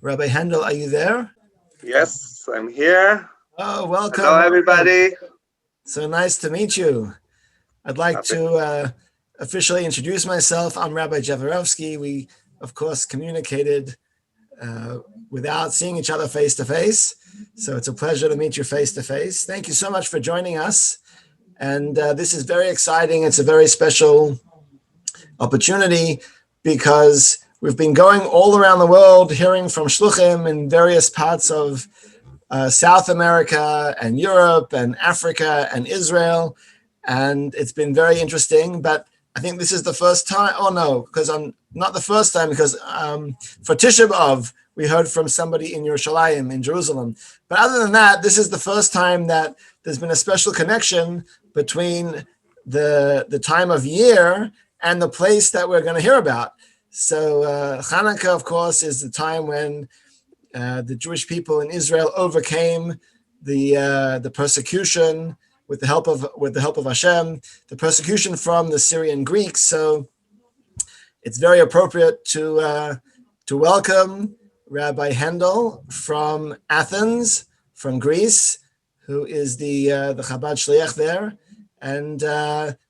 Rabbi Hendel, are you there? Yes, I'm here. Oh, welcome. Hello, everybody. So nice to meet you. I'd like to officially introduce myself. I'm Rabbi Javorowski. We, of course, communicated without seeing each other face to face. So it's a pleasure to meet you face to face. Thank you so much for joining us. And this is very exciting. It's a very special opportunity because we've been going all around the world, hearing from shluchim in various parts of South America and Europe and Africa and Israel. And it's been very interesting, but I think this is the first time. Oh no, because I'm not the first time, because for Tisha B'Av, we heard from somebody in Yerushalayim, in Jerusalem. But other than that, this is the first time that there's been a special connection between the time of year and the place that we're going to hear about. So Hanukkah, of course, is the time when the Jewish people in Israel overcame the persecution with the help of Hashem, the persecution from the Syrian Greeks. So it's very appropriate to welcome Rabbi Hendel from Athens, from Greece, who is the Chabad Shliach there. And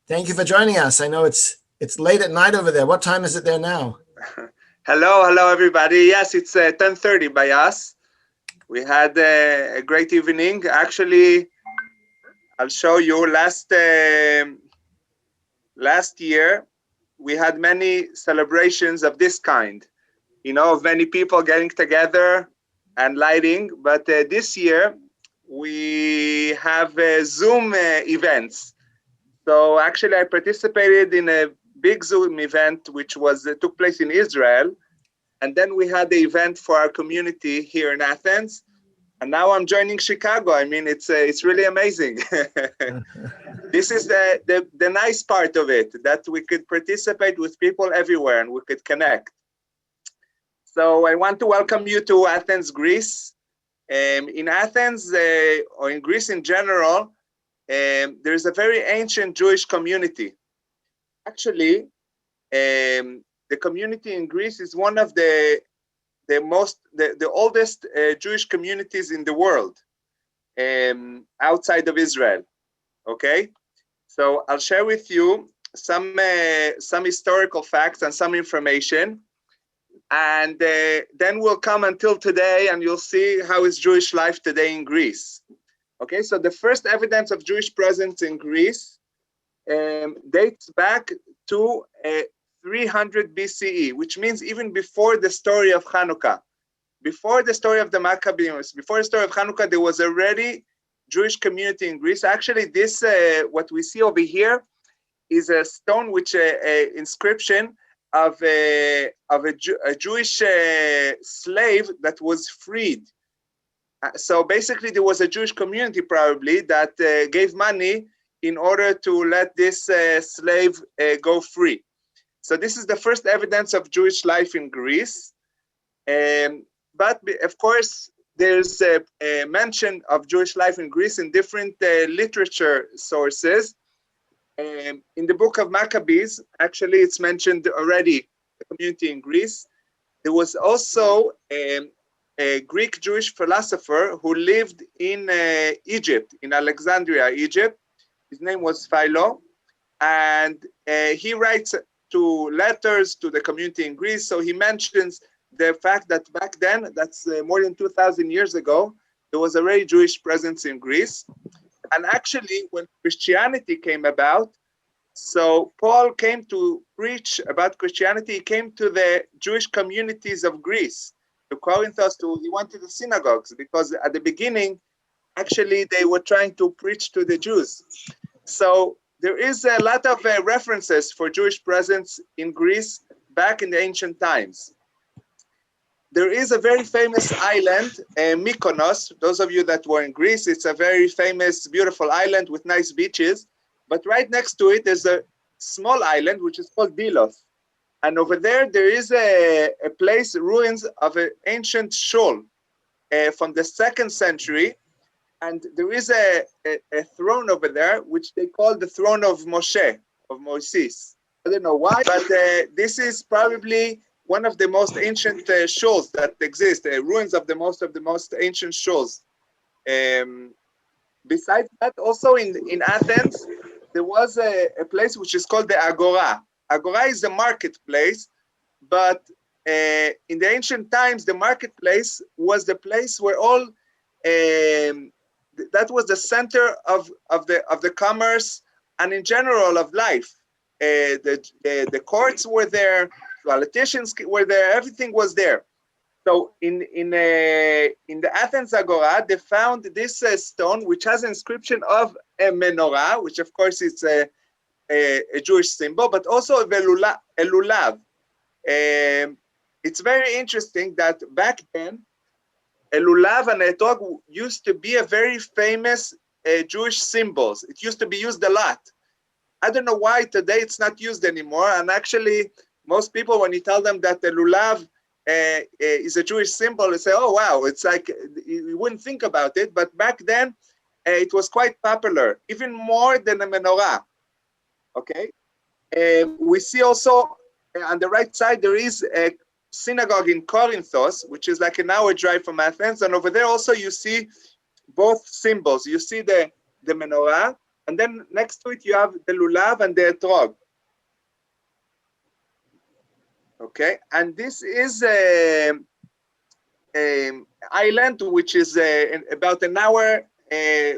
thank you for joining us. I know it's late at night over there. What time is it there now? Hello, everybody. Yes, it's 10:30 by us. We had a great evening. Actually, I'll show you. Last year, we had many celebrations of this kind, of many people getting together and lighting. But this year, we have Zoom events. So actually, I participated in a big Zoom event, which took place in Israel. And then we had the event for our community here in Athens. And now I'm joining Chicago. I mean, it's really amazing. This is the nice part of it, that we could participate with people everywhere and we could connect. So I want to welcome you to Athens, Greece. In Athens, or in Greece in general, there's a very ancient Jewish community. Actually, the community in Greece is one of the oldest Jewish communities in the world, outside of Israel. Okay, so I'll share with you some historical facts and some information, and then we'll come until today, and you'll see how is Jewish life today in Greece. Okay, so the first evidence of Jewish presence in Greece dates back to 300 BCE, which means even before the story of Hanukkah, before the story of the Maccabees, before the story of Hanukkah, there was already Jewish community in Greece. Actually, this what we see over here is a stone, which inscription of a Jewish slave that was freed. So basically, there was a Jewish community probably that gave money in order to let this slave go free. So this is the first evidence of Jewish life in Greece. But of course, there's a mention of Jewish life in Greece in different literature sources. In the book of Maccabees, actually, it's mentioned already, the community in Greece. There was also a Greek Jewish philosopher who lived in Egypt, in Alexandria, Egypt. His name was Philo, and he writes letters to the community in Greece. So he mentions the fact that back then, that's more than 2,000 years ago, there was already Jewish presence in Greece. And actually, when Christianity came about, so Paul came to preach about Christianity. He came to the Jewish communities of Greece, to Corinth. He went to the synagogues, because at the beginning, actually, they were trying to preach to the Jews. So there is a lot of references for Jewish presence in Greece back in the ancient times. There is a very famous island, Mykonos. Those of you that were in Greece, it's a very famous, beautiful island with nice beaches. But right next to it, there's a small island, which is called Delos. And over there, there is a place, ruins of an ancient shul from the 2nd century. And there is a throne over there, which they call the throne of Moshe, of Moses. I don't know why, but this is probably one of the most ancient shuls that exist, ruins of the most ancient shuls. Besides that, also in Athens, there was a place which is called the Agora. Agora is a marketplace, but in the ancient times, the marketplace was the place where all that was the center of the commerce and in general of life. The courts were there, politicians were there, everything was there. So in the Athens Agora, they found this stone which has an inscription of a menorah, which of course is a Jewish symbol, but also a lulav. It's very interesting that back then, a lulav and a etrog used to be a very famous Jewish symbols. It used to be used a lot. I don't know why today it's not used anymore. And actually, most people, when you tell them that the lulav is a Jewish symbol, they say, oh, wow, it's like, you wouldn't think about it. But back then, it was quite popular, even more than a menorah. Okay. We see also on the right side, there is a synagogue in Corinthos, which is like an hour drive from Athens. And over there also you see both symbols. You see the menorah, and then next to it you have the lulav and the etrog. Okay, and this is an island which is about an hour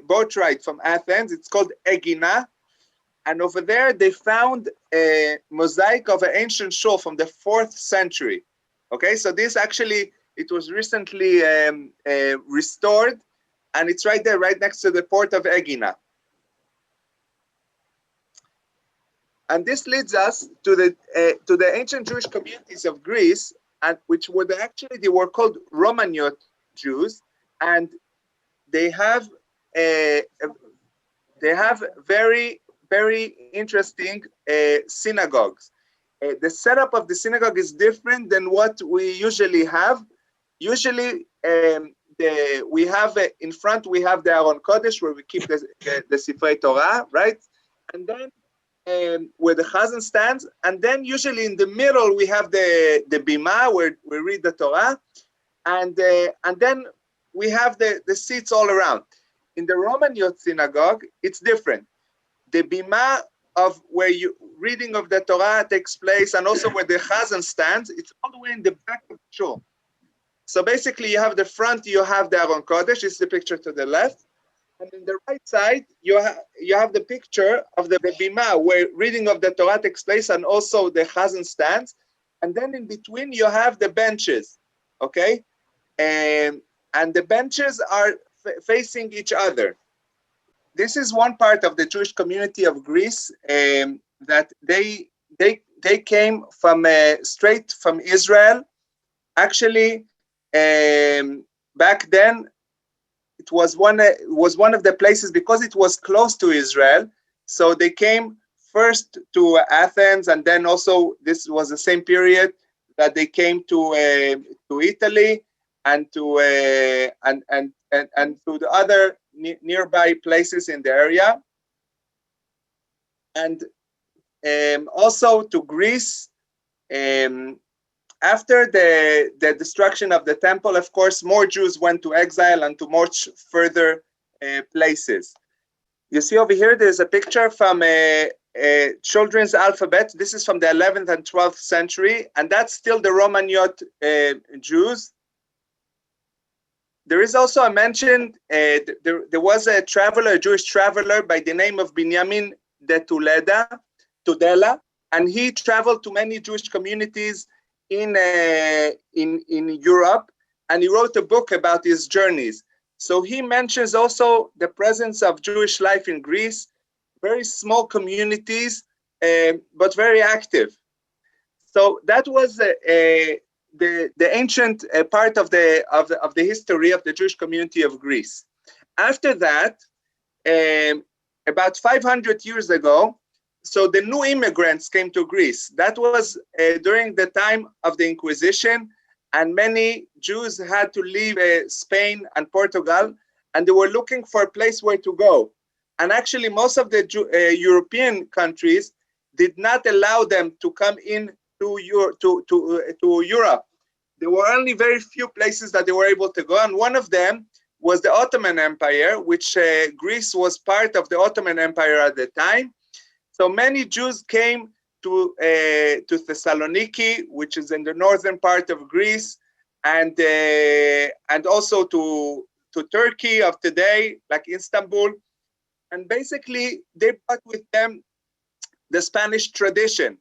boat ride from Athens. It's called Egina. And over there they found a mosaic of an ancient shul from the 4th century. Okay, so this actually, it was recently restored, and it's right there, right next to the port of Egina. And this leads us to the ancient Jewish communities of Greece, and which were they were called Romaniot Jews, and they have very, very interesting synagogues. The setup of the synagogue is different than what we usually have. Usually, we have in front we have the Aron Kodesh where we keep the Sifrei Torah, right? And then where the Chazan stands, and then usually in the middle we have the Bima where we read the Torah, and then we have the seats all around. In the Romaniot synagogue, it's different. The Bima of where reading of the Torah takes place, and also where the Chazan stands, it's all the way in the back of the shul. So basically, you have the front, you have the Aron Kodesh. This is the picture to the left, and in the right side, you have the picture of the Bima where reading of the Torah takes place, and also the Chazan stands. And then in between, you have the benches, okay, and the benches are facing each other. This is one part of the Jewish community of Greece that they came from straight from Israel. Actually, back then it was one of the places, because it was close to Israel. So they came first to Athens, and then also this was the same period that they came to Italy and to to the other nearby places in the area, and also to Greece. After the destruction of the temple, of course, more Jews went to exile and to much further places. You see over here, there's a picture from a children's alphabet. This is from the 11th and 12th century, and that's still the Romaniot Jews. There is also a mention, there was a traveler, a Jewish traveler by the name of Binyamin de Tudela, and he traveled to many Jewish communities in Europe, and he wrote a book about his journeys. So he mentions also the presence of Jewish life in Greece, very small communities, but very active. So that was the ancient part of the history of the Jewish community of Greece. After that, about 500 years ago, so the new immigrants came to Greece. That was during the time of the Inquisition, and many Jews had to leave Spain and Portugal, and they were looking for a place where to go. And actually, most of the European countries did not allow them to come in to Europe. There were only very few places that they were able to go, and one of them was the Ottoman Empire, which Greece was part of the Ottoman Empire at the time. So many Jews came to Thessaloniki, which is in the northern part of Greece, and also to Turkey of today, like Istanbul. And basically, they brought with them the Spanish tradition.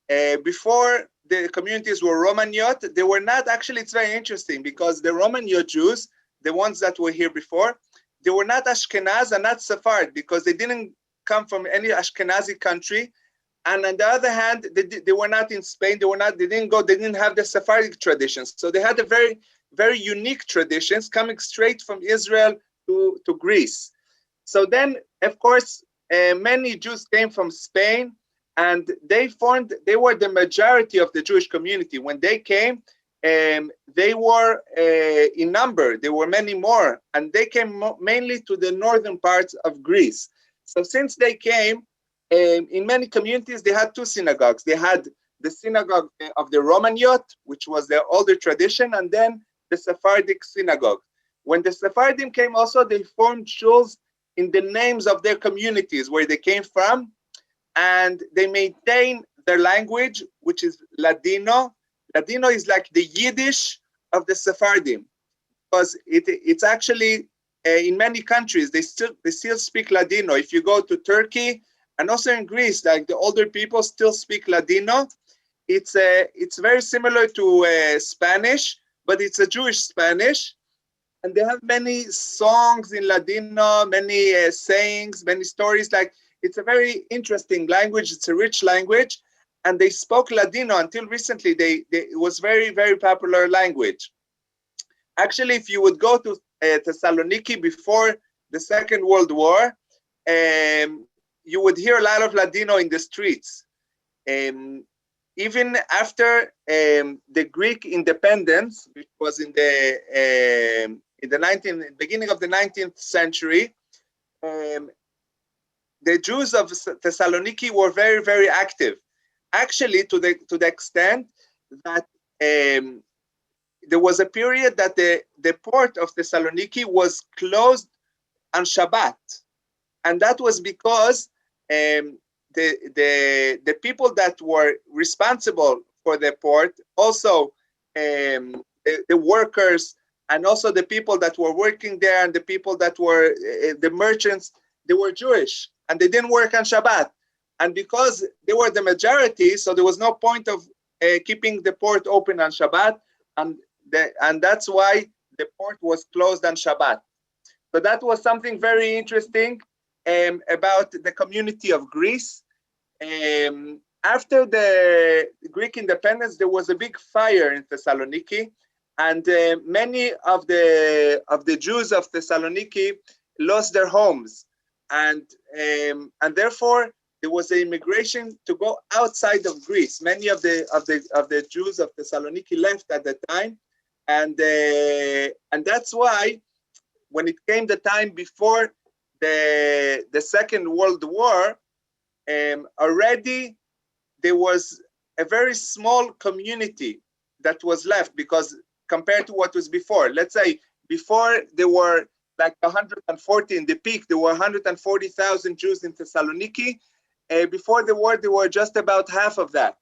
Before the communities were Romaniote, they were not actually. It's very interesting because the Romaniote Jews, the ones that were here before, they were not Ashkenaz and not Sephardi because they didn't come from any Ashkenazi country. And on the other hand, they were not in Spain. They didn't have the Sephardic traditions. So they had a very, very unique traditions coming straight from Israel to Greece. So then, of course, many Jews came from Spain, and they were the majority of the Jewish community. When they came, they were in number. There were many more, and they came mainly to the northern parts of Greece. So since they came, in many communities, they had two synagogues. They had the synagogue of the Romaniote, which was their older tradition, and then the Sephardic synagogue. When the Sephardim came also, they formed shuls in the names of their communities where they came from, and they maintain their language, which is Ladino. Ladino is like the Yiddish of the Sephardim, because it's actually in many countries they still speak Ladino. If you go to Turkey and also in Greece, like the older people still speak Ladino. It's very similar to Spanish, but it's a Jewish Spanish, and they have many songs in Ladino, many sayings, many stories. Like, it's a very interesting language. It's a rich language, and they spoke Ladino until recently. It was very, very popular language. Actually, if you would go to Thessaloniki before the Second World War, you would hear a lot of Ladino in the streets. Even after the Greek independence, which was in the beginning of the 19th century, the Jews of Thessaloniki were very, very active. Actually, to the extent that there was a period that the port of Thessaloniki was closed on Shabbat, and that was because the people that were responsible for the port, also the workers, and also the people that were working there, and the people that were the merchants, they were Jewish, and they didn't work on Shabbat. And because they were the majority, so there was no point of keeping the port open on Shabbat, and that's why the port was closed on Shabbat. So that was something very interesting about the community of Greece. After the Greek independence, there was a big fire in Thessaloniki, and many of the Jews of Thessaloniki lost their homes, and therefore there was an immigration to go outside of Greece. Many of the Jews of Thessaloniki left at the time, and that's why when it came the time before the Second World War, already there was a very small community that was left, because compared to what was before, let's say before there were like 140 in the peak, there were 140,000 Jews in Thessaloniki. Before the war, there were just about half of that.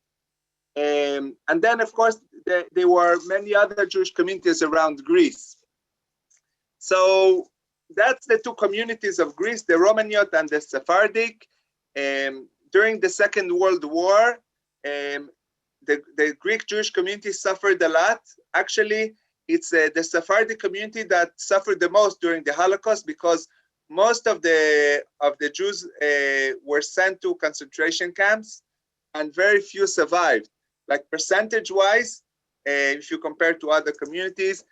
And then, of course, there were many other Jewish communities around Greece. So that's the two communities of Greece, the Romaniote and the Sephardic. During the Second World War, the Greek Jewish community suffered a lot. Actually, it's the Sephardic community that suffered the most during the Holocaust, because most of the Jews were sent to concentration camps, and very few survived. Like, percentage-wise, if you compare to other communities,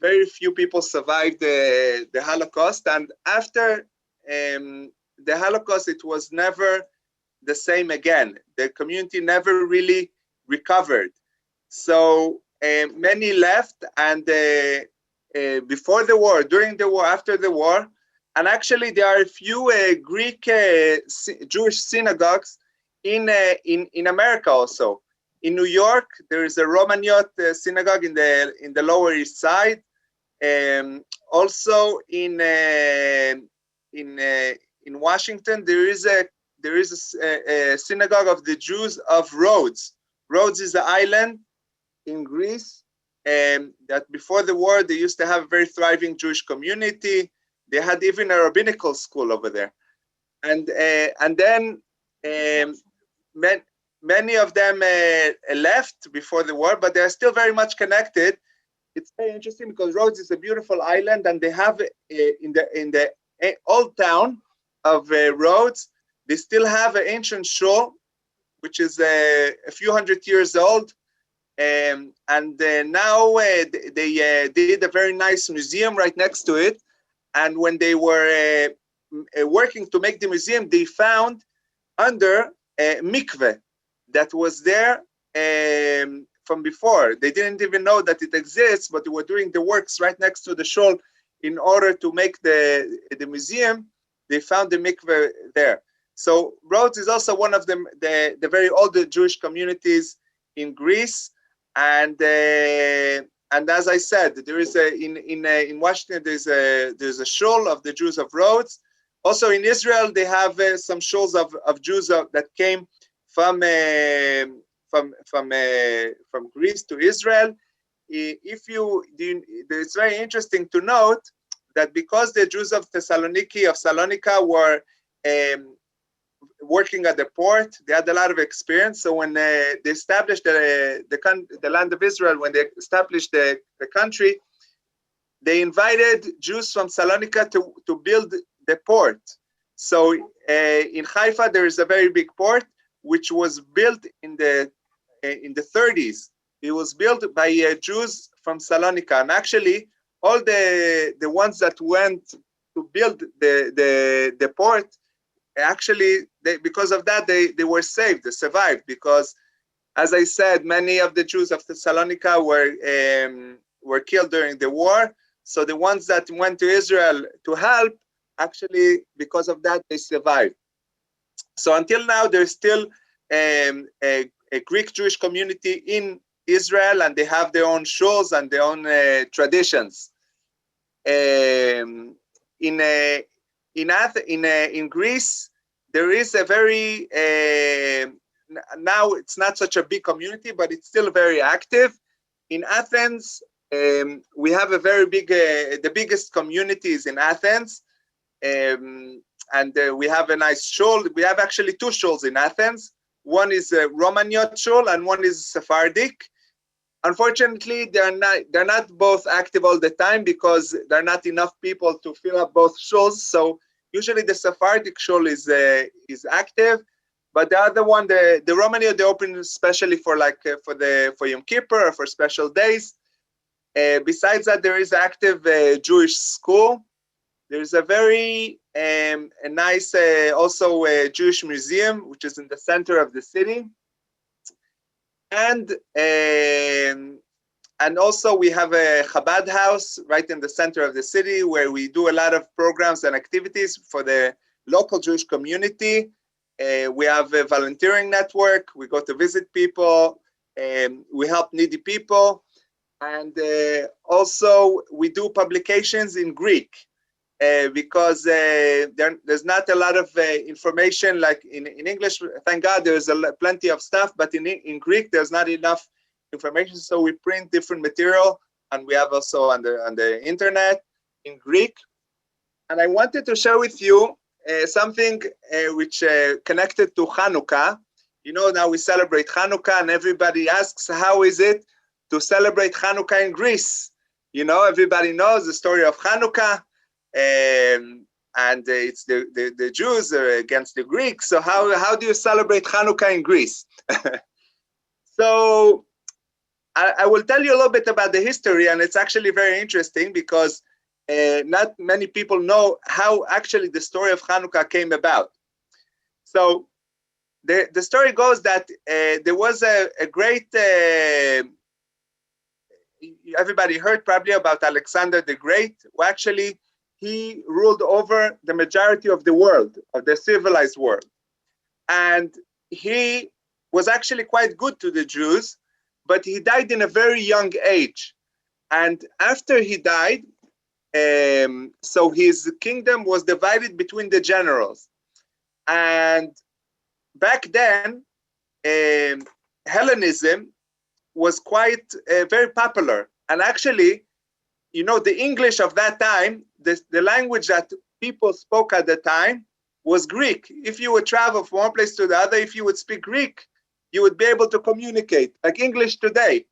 very few people survived the Holocaust. And after the Holocaust, it was never the same again. The community never really recovered. So many left, and before the war, during the war, after the war, and actually there are a few Greek Jewish synagogues in America also. In New York, there is a Romaniot synagogue in the Lower East Side. Also in Washington, there is a synagogue of the Jews of Rhodes. Rhodes is an island in Greece that before the war they used to have a very thriving Jewish community. They had even a rabbinical school over there, and then many of them left before the war, but they are still very much connected. It's very interesting because Rhodes is a beautiful island, and they have in the old town of Rhodes, they still have an ancient shul, which is a few hundred years old. And now they did a very nice museum right next to it. And when they were working to make the museum, they found under a mikveh that was there from before. They didn't even know that it exists, but they were doing the works right next to the shul in order to make the museum. They found the mikveh there. So Rhodes is also one of the very old Jewish communities in Greece. And as I said, there is in Washington there's a shul of the Jews of Rhodes. Also in Israel, they have some shuls of Jews that came from Greece to Israel. It's very interesting to note that because the Jews of Salonika were working at the port, they had a lot of experience. So when they established the land of Israel, when they established the country, they invited Jews from Salonika to build the port. So in Haifa, there is a very big port, which was built in the 30s. It was built by Jews from Salonika, and actually all the ones that went to build the port, actually because of that they were saved, they survived, because as I said, many of the Jews of Thessalonica were killed during the war. So the ones that went to Israel to help, actually because of that they survived. So until now there's still a Greek Jewish community in Israel, and they have their own shuls and their own traditions. In Greece, there is a very now it's not such a big community, but it's still very active. In Athens, we have a very big, the biggest communities in Athens, and we have a nice shul. We have actually two shuls in Athens. One is a Romaniot shul and one is Sephardic. Unfortunately, they're not both active all the time because there are not enough people to fill up both shuls. So usually the Sephardic shul is active, but the other one, the Romaniot, they open especially for for Yom Kippur or for special days. Besides that, there is active Jewish school. There is a very a nice also Jewish museum, which is in the center of the city. And also we have a Chabad house right in the center of the city where we do a lot of programs and activities for the local Jewish community. We have a volunteering network. We go to visit people. We help needy people. And also we do publications in Greek because there's not a lot of information like in English. Thank God there's plenty of stuff, but in Greek there's not enough information. So we print different material, and we have also on the internet in Greek. And I wanted to share with you something which connected to Hanukkah. You know, now we celebrate Hanukkah, and everybody asks, how is it to celebrate Hanukkah in Greece? You know, everybody knows the story of Hanukkah, and it's the Jews against the Greeks. So how do you celebrate Hanukkah in Greece? So I will tell you a little bit about the history, and it's actually very interesting because not many people know how actually the story of Hanukkah came about. So the story goes that there was a great, everybody heard probably about Alexander the Great, who actually he ruled over the majority of the world, of the civilized world. And he was actually quite good to the Jews, but he died in a very young age. And after he died, so his kingdom was divided between the generals. And back then, Hellenism was quite very popular. And actually, you know, the English of that time, the language that people spoke at the time was Greek. If you would travel from one place to the other, if you would speak Greek, you would be able to communicate, like English today.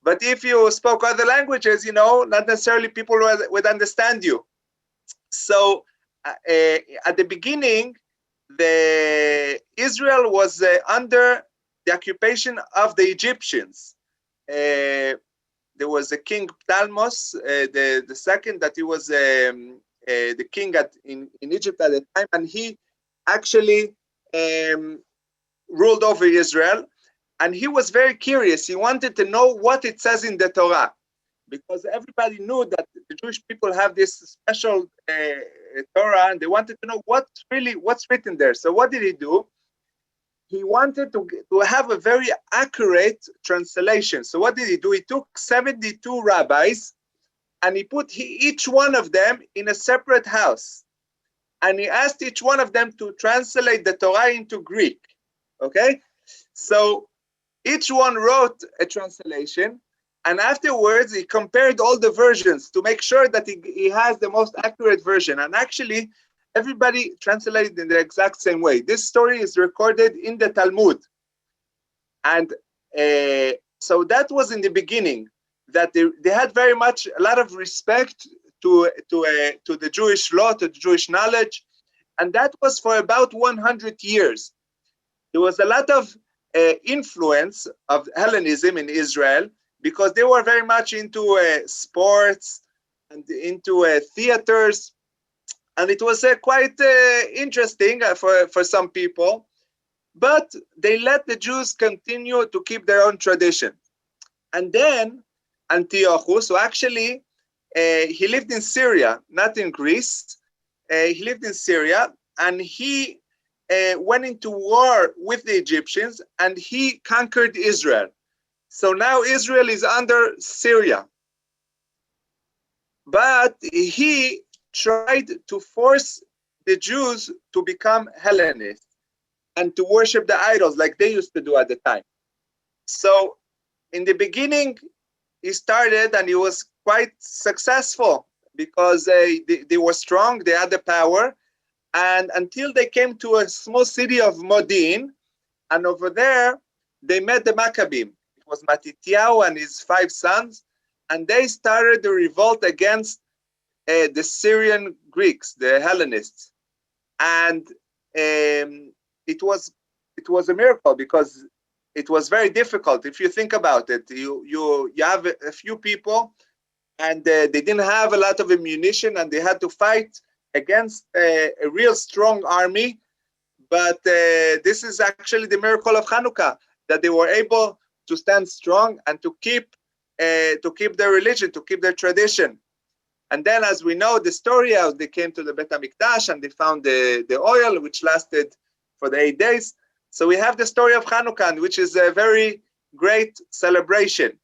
But if you spoke other languages, you know, not necessarily people would understand you. So at the beginning, Israel was under the occupation of the Egyptians. There was a king Ptolemy the second, that he was the king in Egypt at the time, and he actually ruled over Israel. And he was very curious. He wanted to know what it says in the Torah, because everybody knew that the Jewish people have this special Torah, and they wanted to know what's written there. So what did he do? He wanted to have a very accurate translation. So what did he do? He took 72 rabbis, and he put each one of them in a separate house. And he asked each one of them to translate the Torah into Greek. Okay? So each one wrote a translation, and afterwards he compared all the versions to make sure that he has the most accurate version. And actually, everybody translated in the exact same way. This story is recorded in the Talmud. And so that was in the beginning, that they had very much a lot of respect to the Jewish law, to the Jewish knowledge. And that was for about 100 years. There was a lot of influence of Hellenism in Israel, because they were very much into sports and into theaters, and it was quite interesting for some people. But they let the Jews continue to keep their own tradition. And then Antiochus, so actually he lived in Syria, not in Greece. He lived in Syria, and he went into war with the Egyptians, and he conquered Israel. So now Israel is under Syria. But he tried to force the Jews to become Hellenists and to worship the idols like they used to do at the time. So in the beginning, he started, and he was quite successful, because they were strong, they had the power. And until they came to a small city of Modin, and over there, they met the Maccabim. It was Matityahu and his 5 sons, and they started the revolt against the Syrian Greeks, the Hellenists. And it was a miracle, because it was very difficult. If you think about it, you have a few people, and they didn't have a lot of ammunition, and they had to fight against a real strong army. But this is actually the miracle of Hanukkah, that they were able to stand strong and to keep their religion, to keep their tradition. And then, as we know the story, how they came to the Bet HaMikdash and they found the oil, which lasted for the 8 days. So we have the story of Hanukkah, which is a very great celebration.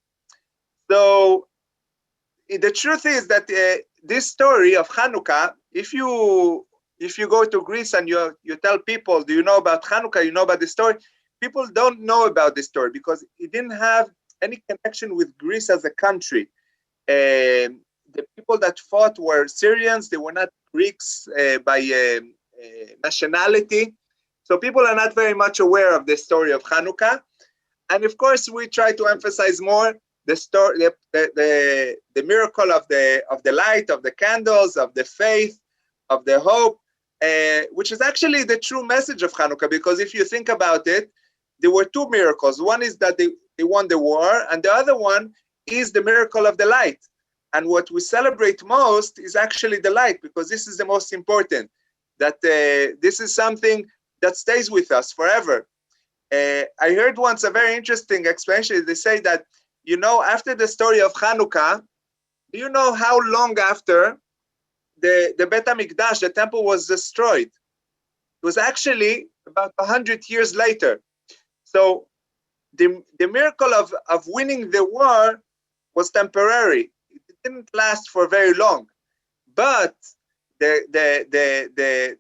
So the truth is that this story of Hanukkah, if you go to Greece and you tell people, do you know about Hanukkah? You know about the story? People don't know about this story, because it didn't have any connection with Greece as a country. The people that fought were Syrians. They were not Greeks by nationality. So people are not very much aware of the story of Hanukkah. And of course, we try to emphasize more the story, the miracle of the light, of the candles, of the faith, of the hope, which is actually the true message of Hanukkah. Because if you think about it, there were 2 miracles. One is that they won the war, and the other one is the miracle of the light. And what we celebrate most is actually the light, because this is the most important, that this is something that stays with us forever. I heard once a very interesting explanation. They say that, you know, after the story of Hanukkah, do you know how long after the Bet HaMikdash, the temple, was destroyed? It was actually about 100 years later. So the miracle of winning the war was temporary. It didn't last for very long. But the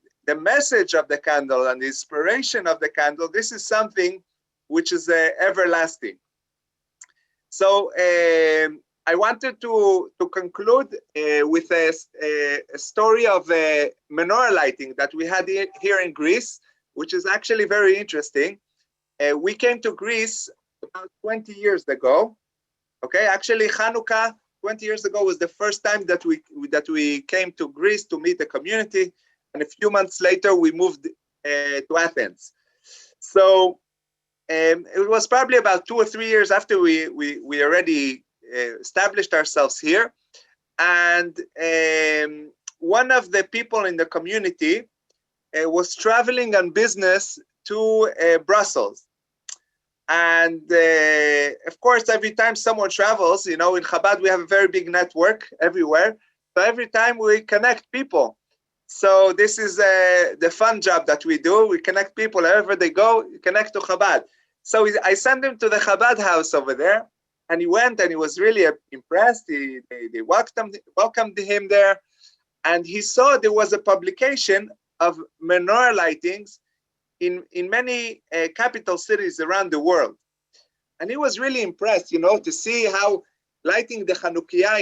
message of the candle and the inspiration of the candle, this is something which is everlasting. So I wanted to conclude with a story of menorah lighting that we had here in Greece, which is actually very interesting. We came to Greece about 20 years ago. Okay, actually Hanukkah 20 years ago was the first time that we came to Greece to meet the community, and a few months later we moved to Athens. So it was probably about 2 or 3 years after we already established ourselves here, and one of the people in the community was traveling on business to Brussels. And of course, every time someone travels, you know, in Chabad, we have a very big network everywhere. So every time we connect people. So this is the fun job that we do. We connect people wherever they go, connect to Chabad. So I sent him to the Chabad house over there, and he went and he was really impressed. They welcomed him there, and he saw there was a publication of menorah lightings in many capital cities around the world. And he was really impressed, you know, to see how lighting the Chanukiah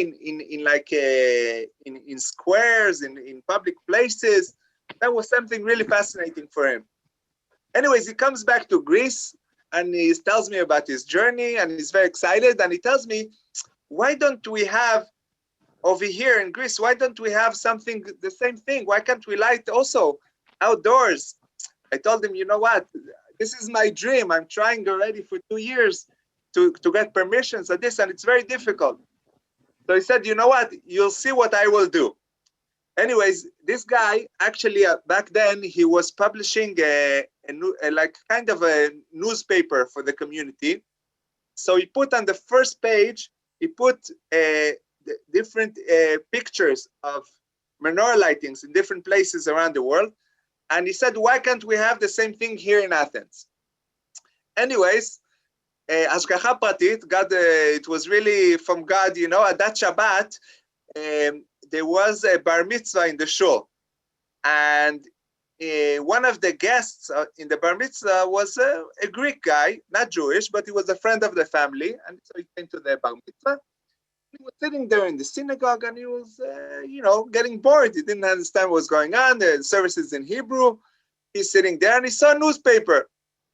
in squares, in public places, that was something really fascinating for him. Anyways, he comes back to Greece and he tells me about his journey, and he's very excited, and he tells me, why don't we have over here in Greece, why don't we have something, the same thing? Why can't we light also outdoors? I told him, you know what, this is my dream. I'm trying already for 2 years to get permissions at this, and it's very difficult. So he said, you know what, you'll see what I will do. Anyways, this guy actually back then he was publishing like kind of a newspaper for the community. So he put on the first page, he put different pictures of menorah lightings in different places around the world. And he said, why can't we have the same thing here in Athens? Anyways, Hashgacha Pratit, God, it was really from God, you know. At that Shabbat, there was a bar mitzvah in the shul. And one of the guests in the bar mitzvah was a Greek guy, not Jewish, but he was a friend of the family. And so he came to the bar mitzvah. He was sitting there in the synagogue, and he was, you know, getting bored. He didn't understand what was going on. The services in Hebrew. He's sitting there, and he saw a newspaper.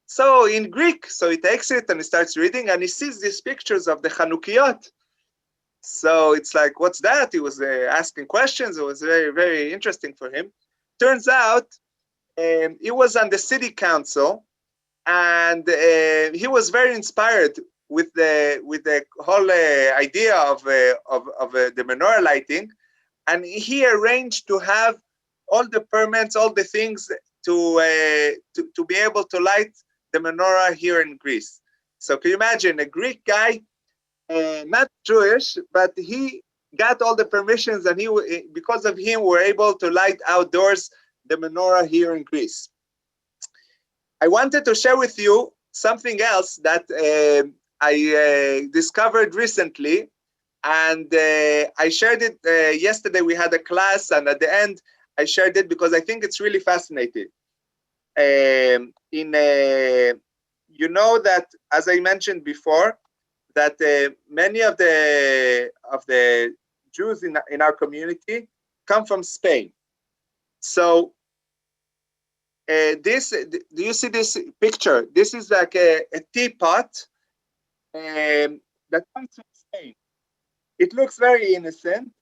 So in Greek, so he takes it and he starts reading, and he sees these pictures of the Chanukiyot. So it's like, what's that? He was asking questions. It was very, very interesting for him. Turns out he was on the city council, and he was very inspired with the whole idea of the menorah lighting, and he arranged to have all the permits, all the things to be able to light the menorah here in Greece. So can you imagine a Greek guy, not Jewish, but he got all the permissions, and because of him, we're able to light outdoors the menorah here in Greece. I wanted to share with you something else that I discovered recently, and I shared it yesterday. We had a class, and at the end, I shared it because I think it's really fascinating. You know that, as I mentioned before, that many of the Jews in our community come from Spain. So do you see this picture? This is like a teapot that comes from Spain. It looks very innocent,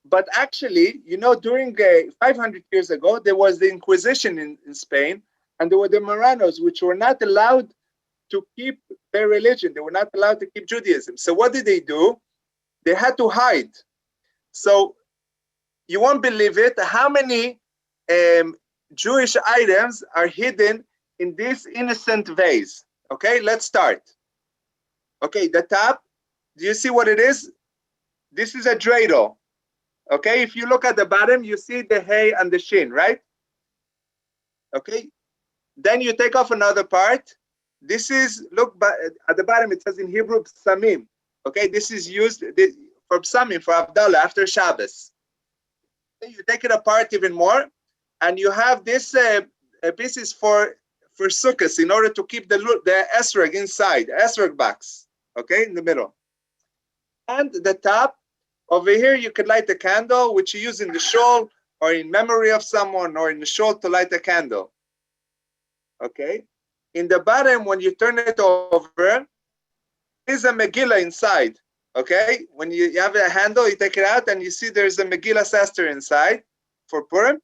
but actually, you know, during 500 years ago, there was the Inquisition in Spain, and there were the Marranos, which were not allowed to keep their religion. They were not allowed to keep Judaism. So what did they do? They had to hide. So you won't believe it, how many Jewish items are hidden in this innocent vase. Okay, let's start. Okay, the top, do you see what it is? This is a dreidel. Okay, if you look at the bottom, you see the hay and the shin, right? Okay, then you take off another part. this is, look at the bottom, it says in Hebrew, psamim. Okay, this is used for psamim, for Havdalah, after Shabbos. You take it apart even more, and you have this pieces for sukkahs in order to keep the esrog inside, esrog box, okay, in the middle. And the top, over here, you could light a candle, which you use in the shul, or in memory of someone, or in the shul to light a candle. Okay? In the bottom, when you turn it over, there's a Megillah inside. Okay? When you have a handle, you take it out, and you see there's a Megillah Sester inside for Purim.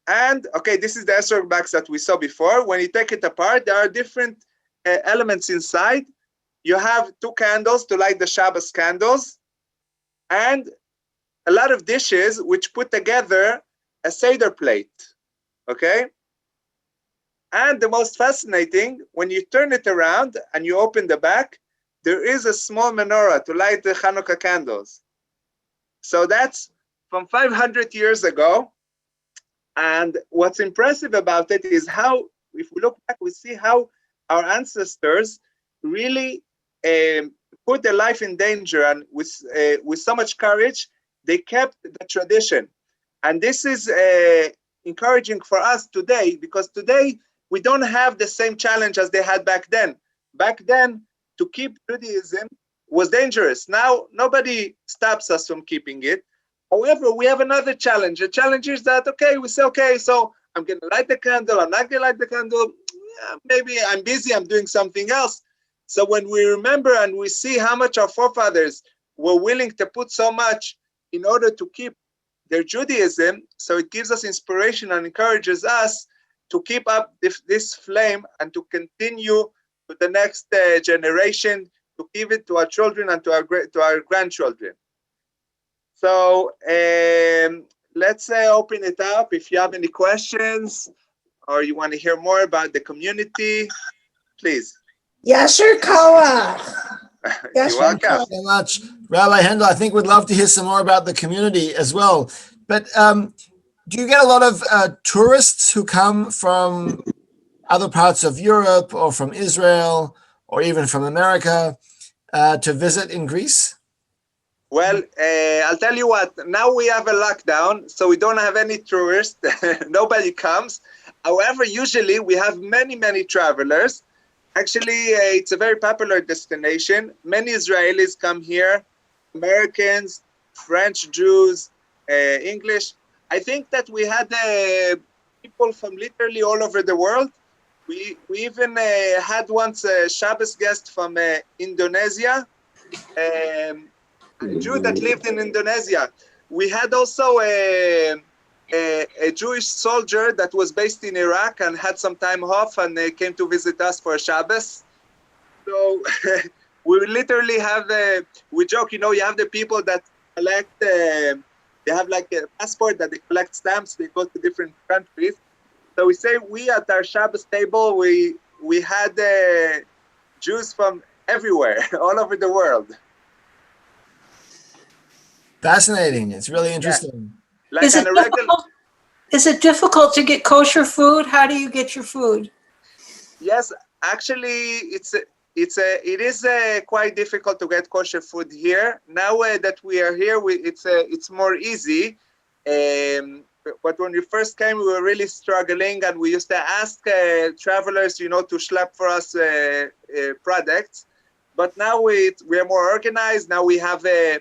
And, okay, this is the esrog box that we saw before. When you take it apart, there are different elements inside. You have 2 candles to light the Shabbos candles, and a lot of dishes which put together a Seder plate, okay? And the most fascinating, when you turn it around and you open the back, there is a small menorah to light the Hanukkah candles. So that's from 500 years ago. And what's impressive about it is how, if we look back, we see how our ancestors really put their life in danger, and with so much courage, they kept the tradition. And this is encouraging for us today, because today we don't have the same challenge as they had back then. Back then, to keep Judaism was dangerous. Now, nobody stops us from keeping it. However, we have another challenge. The challenge is that, okay, we say, okay, so I'm going to light the candle, I'm not going to light the candle. Yeah, maybe I'm busy, I'm doing something else. So when we remember and we see how much our forefathers were willing to put so much in order to keep their Judaism, so it gives us inspiration and encourages us to keep up this flame and to continue to the next generation, to give it to our children and to our grandchildren. So let's open it up. If you have any questions or you want to hear more about the community, please. Yasher Koach. You're welcome. Thank you very much. Rabbi Hendel, I think we'd love to hear some more about the community as well. But do you get a lot of tourists who come from other parts of Europe or from Israel or even from America to visit in Greece? Well, I'll tell you what, now we have a lockdown, so we don't have any tourists. Nobody comes. However, usually we have many, many travelers. Actually, it's a very popular destination. Many Israelis come here, Americans, French Jews, English. I think that we had people from literally all over the world. We even had once a Shabbos guest from Indonesia, a Jew that lived in Indonesia. We had also a Jewish soldier that was based in Iraq and had some time off, and they came to visit us for Shabbos. So we literally have, we joke, you know, you have the people that collect, they have like a passport that they collect stamps, they go to different countries. So we say we at our Shabbos table, we had Jews from everywhere, all over the world. Fascinating. It's really interesting. Yeah. Like Is it difficult to get kosher food? How do you get your food? Yes, actually, it is quite difficult to get kosher food here. Now that we are here, it's more easy. But when we first came, we were really struggling, and we used to ask travelers, you know, to schlep for us products. But now we are more organized. Now we have a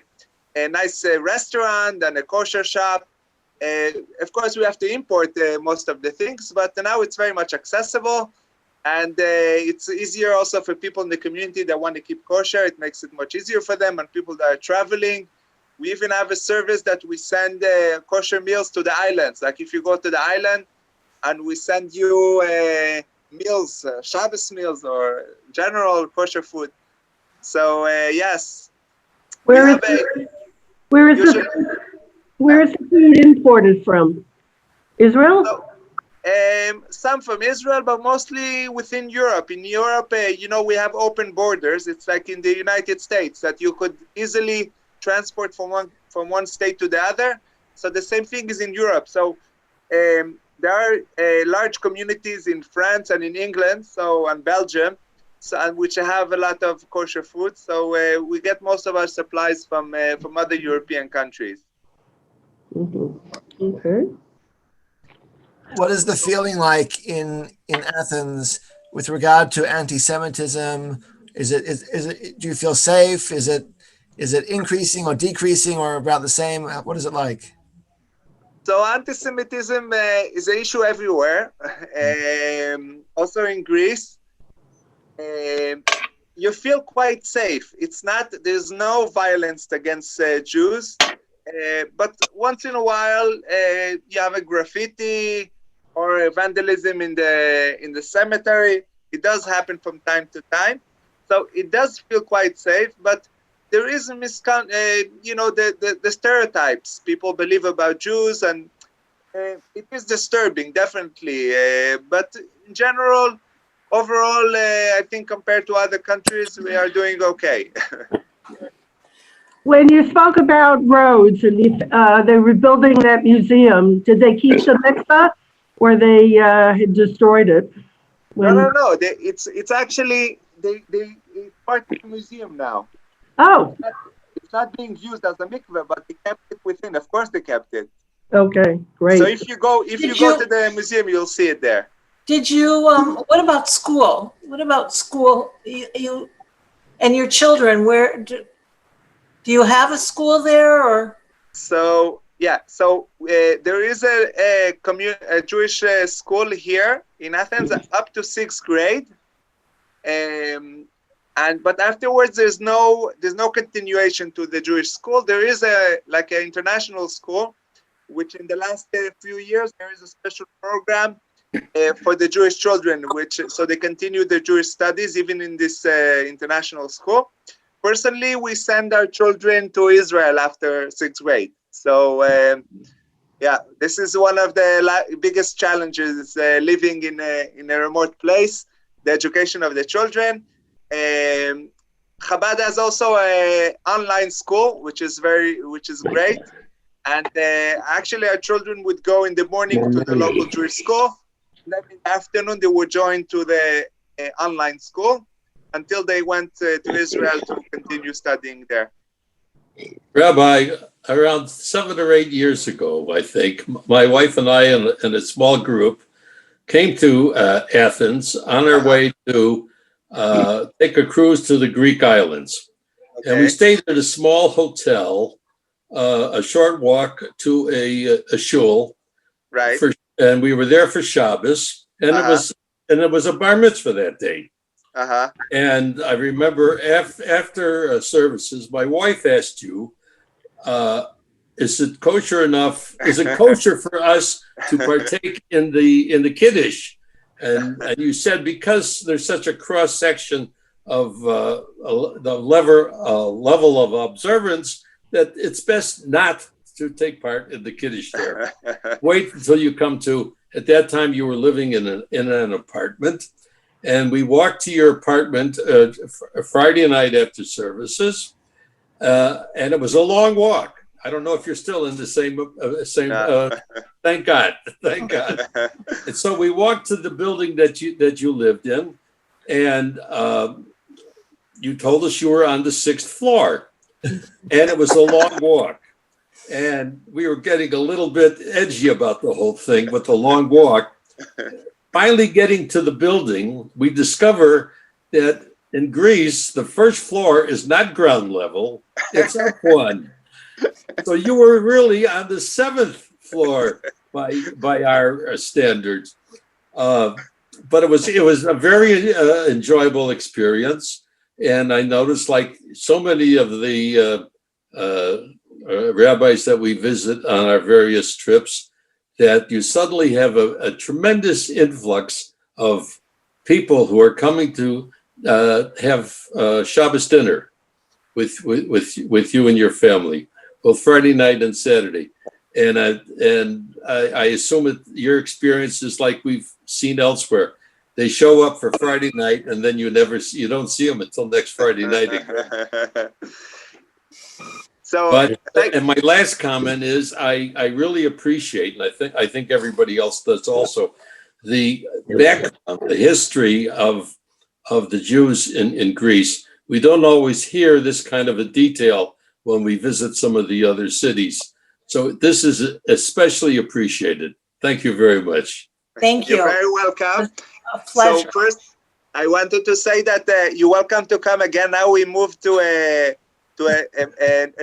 nice restaurant and a kosher shop. Of course, we have to import most of the things, but now it's very much accessible, and it's easier also for people in the community that want to keep kosher. It makes it much easier for them, and people that are traveling. We even have a service that we send kosher meals to the islands. Like if you go to the island, and we send you meals, Shabbos meals, or general kosher food. So yes. Where is the food imported from? Israel? So, some from Israel, but mostly within Europe. In Europe, you know, we have open borders. It's like in the United States that you could easily transport from one state to the other. So the same thing is in Europe. So there are large communities in France and in England, and Belgium, which have a lot of kosher food. So we get most of our supplies from other European countries. Okay. What is the feeling like in Athens with regard to anti-Semitism? Is it? Do you feel safe? Is it increasing or decreasing or about the same? What is it like? So anti-Semitism is an issue everywhere, also in Greece. You feel quite safe. There's no violence against Jews, but once in a while you have a graffiti or a vandalism in the cemetery. It does happen from time to time, so it does feel quite safe. But there is the stereotypes people believe about Jews, and it is disturbing, definitely. But in general, overall, I think compared to other countries, we are doing okay. When you spoke about roads and they were building that museum, did they keep the mitzvah or they had destroyed it? No. It's actually it's part of the museum now. Oh. It's not being used as a mikveh, but they kept it within. Of course, they kept it. Okay, great. So if you go to the museum, you'll see it there. Did you, what about school? What about school? You and your children, do you have a school there or? So, yeah, there is a Jewish school here in Athens up to 6th grade. But afterwards, there's no continuation to the Jewish school. There is an international school, which in the last few years, there is a special program for the Jewish children, so they continue their Jewish studies even in this international school. Personally, we send our children to Israel after 6th grade. So this is one of the biggest challenges living in a remote place, the education of the children. Chabad has also an online school, which is great. And actually, our children would go in the morning to the local Jewish school. Then in the afternoon, they would join to the online school until they went to Israel to continue studying there. Rabbi, around 7 or 8 years ago, I think, my wife and I and a small group came to Athens on our way to take a cruise to the Greek islands. Okay. And we stayed at a small hotel, a short walk to a shul. Right. And we were there for Shabbos, and it was a bar mitzvah that day. And I remember after services, my wife asked you, is it kosher enough? Is it kosher for us to partake in the Kiddush? And you said because there's such a cross section of the level of observance that it's best not to take part in the Kiddush there. Wait until you come to. At that time, you were living in an apartment. And we walked to your apartment Friday night after services, and it was a long walk. I don't know if you're still in the same. Thank God, thank God. And so we walked to the building that you lived in, and you told us you were on the 6th floor, and it was a long walk, and we were getting a little bit edgy about the whole thing with the long walk. Finally getting to the building, we discover that in Greece, the first floor is not ground level, it's up one. So you were really on the 7th floor by our standards. But it was a very enjoyable experience. And I noticed, like so many of the rabbis that we visit on our various trips, that you suddenly have a tremendous influx of people who are coming to have Shabbos dinner with you and your family, both Friday night and Saturday. And I assume that your experience is like we've seen elsewhere. They show up for Friday night, and then you don't see them until next Friday night again. So, and my last comment is I really appreciate, and I think everybody else does also, the background, the history of the Jews in Greece. We don't always hear this kind of a detail when we visit some of the other cities. So this is especially appreciated. Thank you very much. Thank you. You're very welcome. A pleasure. So first, I wanted to say that you're welcome to come again. Now we moved to a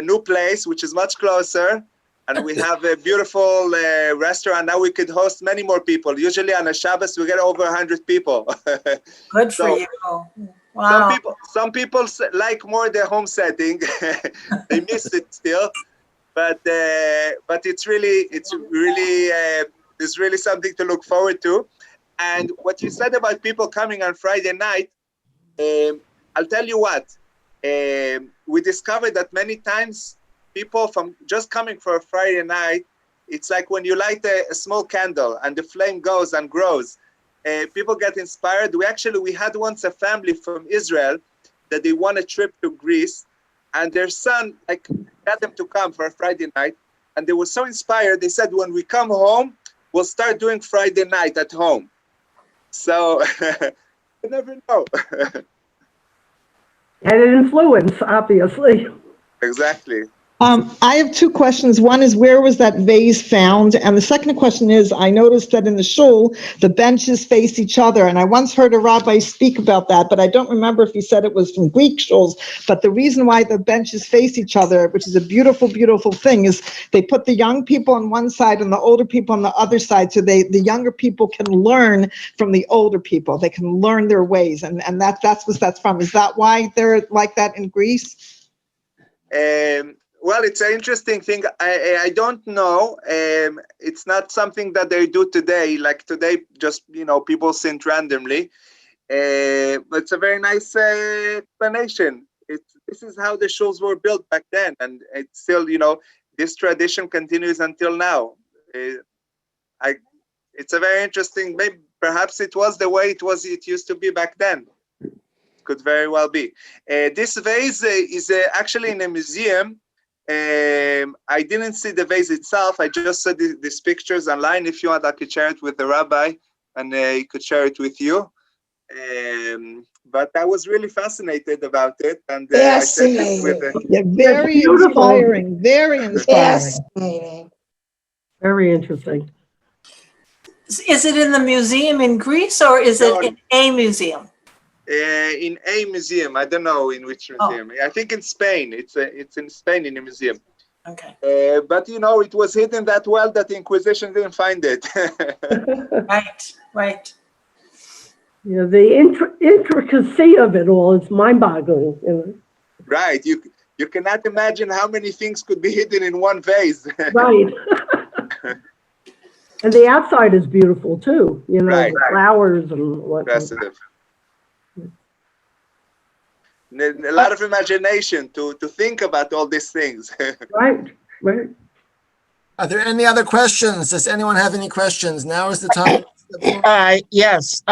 new place, which is much closer. And we have a beautiful restaurant. Now we could host many more people. Usually on a Shabbos, we get over 100 people. Good for you. Wow. Some people like more the home setting. They miss it still. But it's really something to look forward to. And what you said about people coming on Friday night, I'll tell you what. We discovered that many times people from just coming for a Friday night, it's like when you light a small candle and the flame goes and grows. People get inspired. We had once a family from Israel that they won a trip to Greece, and their son got them to come for a Friday night, and they were so inspired. They said, when we come home, we'll start doing Friday night at home. So you never know. And an influence, obviously. Exactly. I have two questions. One is, where was that vase found? And the second question is, I noticed that in the shul, the benches face each other. And I once heard a rabbi speak about that, but I don't remember if he said it was from Greek shuls. But the reason why the benches face each other, which is a beautiful, beautiful thing, is they put the young people on one side and the older people on the other side. So the younger people can learn from the older people. They can learn their ways. And that's what that's from. Is that why they're like that in Greece? Well, it's an interesting thing. I don't know. It's not something that they do today. Like today, just, people sit randomly. But it's a very nice explanation. This is how the shuls were built back then. And it's still, this tradition continues until now. It's a very interesting, maybe perhaps it was the way it used to be back then. Could very well be. This vase is actually in a museum. I didn't see the vase itself. I just saw these pictures online. If you want, I could share it with the rabbi, and he could share it with you. But I was really fascinated about it, and I sent it with Very inspiring. Very inspiring. Fascinating. Very interesting. Is it in the museum in Greece, or is it in a museum? In a museum. I don't know in which museum. I think in Spain. It's in Spain in a museum. Okay. But it was hidden that well that the Inquisition didn't find it. Right. Yeah, the intricacy of it all is mind-boggling. Right. You cannot imagine how many things could be hidden in one vase. Right. And the outside is beautiful too. Right. The flowers and whatnot. Impressive. A lot of imagination to think about all these things. Right. Are there any other questions? Does anyone have any questions? Now is the time. Yes.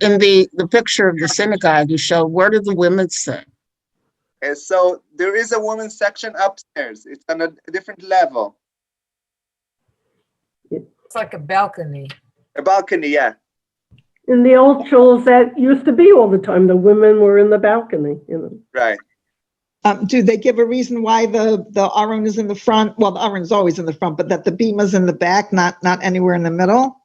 In the picture of the synagogue you showed, where do the women sit? So there is a women's section upstairs. It's on a different level. It's like a balcony. A balcony, yeah. In the old shuls, that used to be all the time. The women were in the balcony. Right. Do they give a reason why the aron is in the front? Well, the aron is always in the front, but that the bema's in the back, not anywhere in the middle?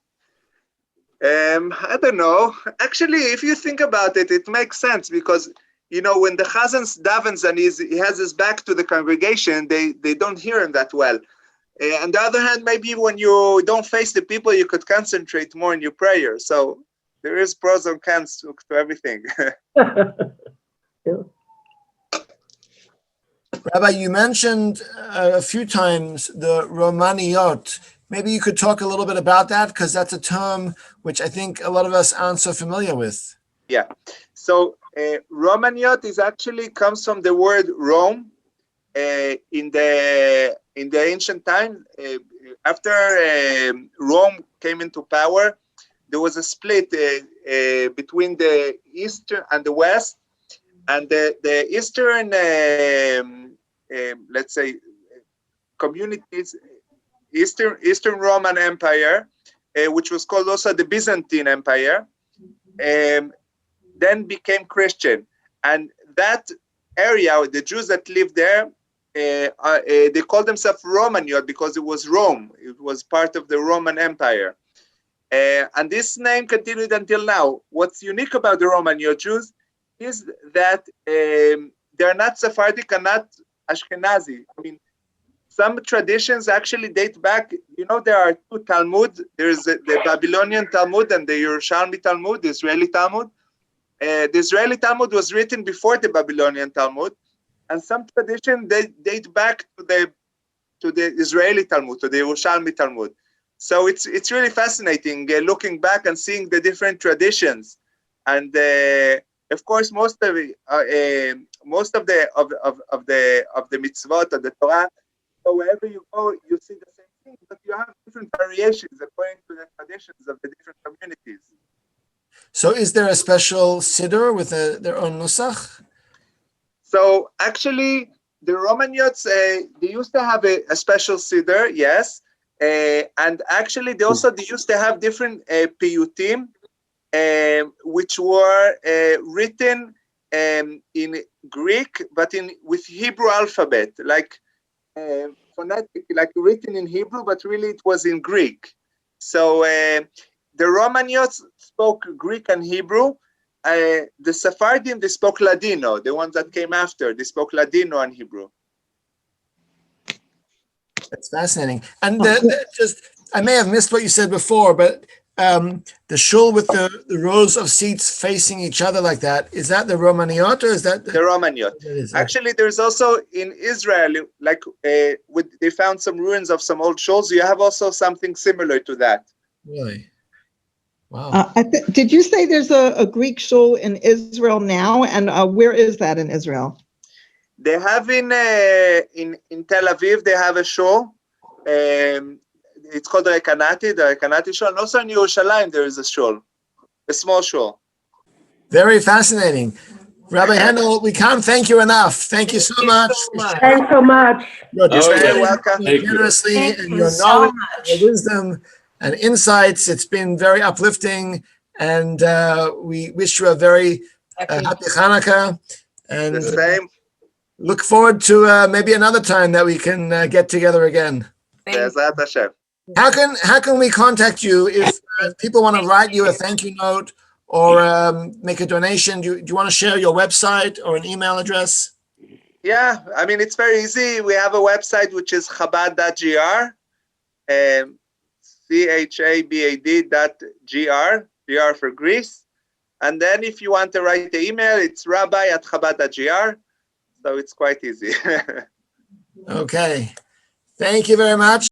I don't know. Actually, if you think about it, it makes sense because, when the chazan davens and he has his back to the congregation, they don't hear him that well. On the other hand, maybe when you don't face the people, you could concentrate more in your prayer. So there is pros and cons to everything. Yeah. Rabbi, you mentioned a few times the Romaniot. Maybe you could talk a little bit about that, because that's a term which I think a lot of us aren't so familiar with. Yeah. So Romaniot comes from the word Rome. In the ancient time, after Rome came into power, there was a split between the East and the West, and the Eastern let's say, communities, Eastern Roman Empire, which was called also the Byzantine Empire, then became Christian. And that area, the Jews that lived there, they called themselves Romaniot because it was Rome. It was part of the Roman Empire. And this name continued until now. What's unique about the Romaniot Jews is that they're not Sephardic and not Ashkenazi. I mean, some traditions actually date back, you know, there are two Talmud. There's the Babylonian Talmud and the Yerushalmi Talmud, the Israeli Talmud. The Israeli Talmud was written before the Babylonian Talmud, and some tradition they date back to the Israeli Talmud, to the Yerushalmi Talmud. So it's really fascinating looking back and seeing the different traditions, and of course most of the mitzvot of the Torah. So wherever you go, you see the same thing, but you have different variations according to the traditions of the different communities. So is there a special siddur with their own nusach? So actually, the Romaniots, they used to have a special siddur, yes. And actually, they used to have different piyutim, which were written in Greek, but with Hebrew alphabet, like phonetic, like written in Hebrew, but really it was in Greek. So the Romaniots spoke Greek and Hebrew. The Sephardim, they spoke Ladino. The ones that came after, they spoke Ladino and Hebrew. That's fascinating. And I may have missed what you said before, but the shul with the rows of seats facing each other like that, is that the Romaniot or is that? The Romaniot. Actually, there's also in Israel, like they found some ruins of some old shuls. You have also something similar to that. Really? Wow. Did you say there's a Greek shul in Israel now? And where is that in Israel? They have in Tel Aviv, they have a shul. It's called the Rekanati shul. And also in Yerushalayim, there is a shul, a small shul. Very fascinating. Rabbi Hendel, we can't thank you enough. Thank you so much. Thanks so much. You're very welcome. Generously Thank and you your so knowledge, much. your wisdom, and insights. It's been very uplifting, and we wish you a very happy Hanukkah. And The same. look forward to maybe another time that we can get together again. Be'ezrat Hashem. How can we contact you if people want to write you a thank you note or make a donation? Do you want to share your website or an email address? Yeah, I mean, it's very easy. We have a website which is chabad.gr, chabad.gr, GR for Greece. And then if you want to write the email, it's rabbi@chabad.gr. So it's quite easy. Okay. Thank you very much.